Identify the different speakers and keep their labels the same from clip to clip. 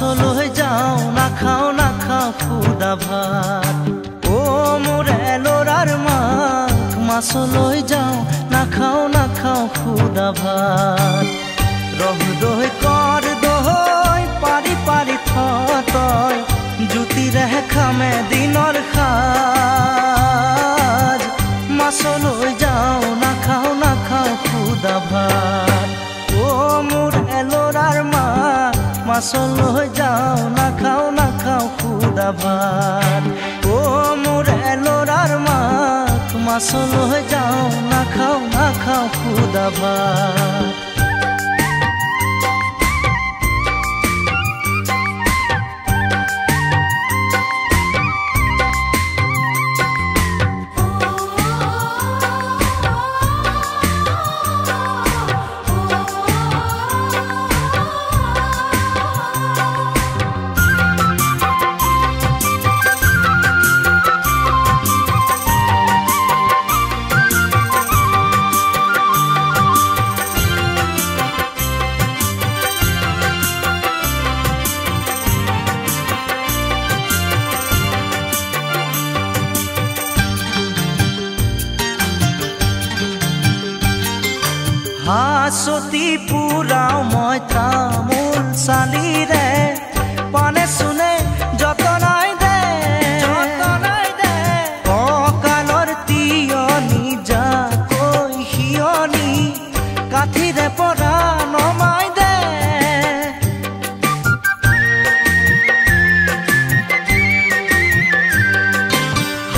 Speaker 1: মাছলৈ যাওঁ নাখাওঁ খুদা ভাত ও মোৰ এলৰাৰ মাক মাছলৈ যাওঁ নাখাওঁ খুদা ভাত ৰহ দৈ কৰ দৈ পাৰি পাৰি থৈ জুতিৰে খামে দিনৰ সাজ মাছলৈ যাওঁ নাখাওঁ খুদা ভাত ও মোৰ এলৰাৰ মাক মাছলৈ যাওঁ নাখাওঁ খুদা ভাত ও মোৰ এলৰাৰ মাক মাছলৈ যাওঁ নাখাওঁ খুদা ভাত হাসতি পুৰাও মই তামোল চালিৰে পানে চুনে যতনাই দে কঁকালৰ তিয়নি যাকৈ হিয়নি কাঠিৰে পৰা নমাই দে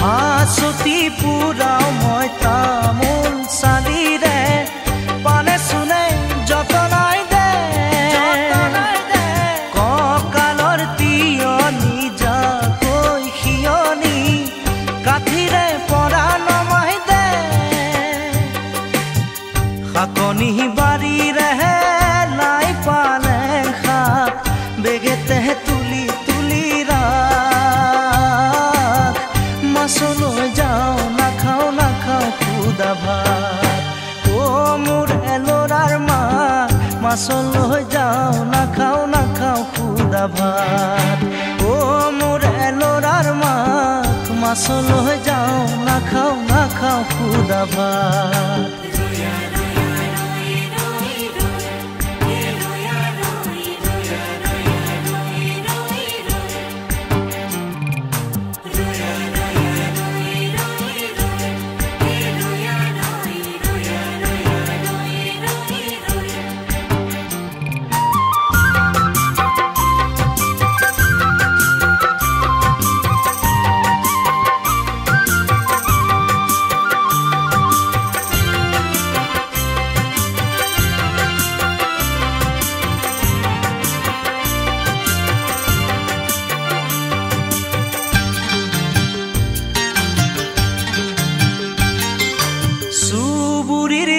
Speaker 1: হাসতি পুৰাও মই তামোল চালিৰে পানে চুনে যতনাই দে কঁকালৰ তিয়নি যাকৈ হিয়নি কাঠিৰে পৰা নমাই দে শাকনি বাৰীৰে লাই পালেং শাক বেগেতে তুলি তুলি ৰাখ মাছলৈ যাওঁ নাখাওঁ খুদা ভাত ও মোৰ এলৰাৰ মাক মাছলৈ যাওঁ নাখাওঁ খুদা ভাত ও মোৰ এলৰাৰ মাক মাছলৈ যাওঁ নাখাওঁ খুদা ভাত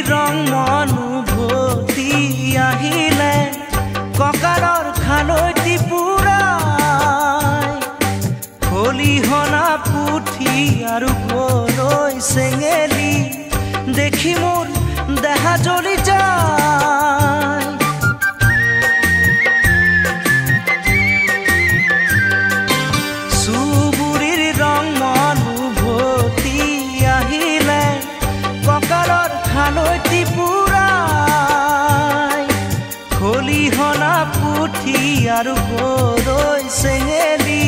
Speaker 1: ৰং অনুভূতি আহিলে কঁকালৰ খালৈটি পুৰাই খলিহনা পুঠি আৰু গৰৈ চেঙেলি দেখি মোৰ দেহা জ্বলি যায় চুবুৰীৰ ৰং অনুভূতি আহিলে কঁকালৰ খালৈটি পুৰাই খলিহনা পুঠি আৰু গৰৈ চেঙেলি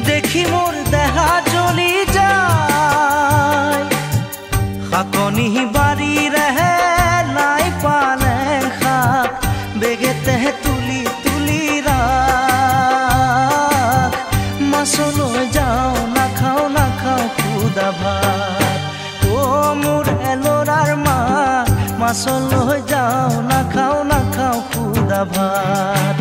Speaker 1: দেখি মোৰ দেহা জ্বলি যায় শাকনি বাৰীৰে লাই পালেং শাক বেগেতে তুলি তুলি ৰাখ মাছলৈ যাওঁ নাখাওঁ খুদা ভাত ও মোৰ এলৰাৰ মাক মাছলৈ যাওঁ নাখাওঁ খুদা ভাত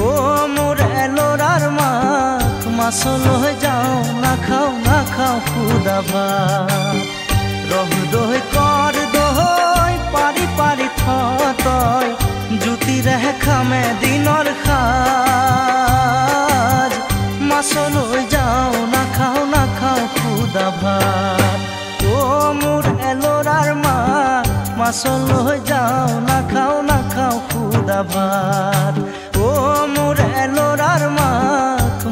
Speaker 1: ও মোৰ এলৰাৰ মাক মাছলৈ যাওঁ নাখাওঁ খুদা ভাত ৰহ দৈ কৰ দৈ পাৰি পাৰি থৈ জুতিৰে খামে দিনৰ সাজ মাছলৈ যাওঁ নাখাওঁ খুদা ভাত ও মোৰ এলৰাৰ মাক মাছলৈ যাওঁ নাখাওঁ খুদা ভাত ও মোৰ এলৰাৰ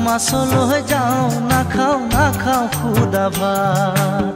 Speaker 1: মাছলৈ যাওঁ নাখাওঁ নাখাওঁ খুদা ভাত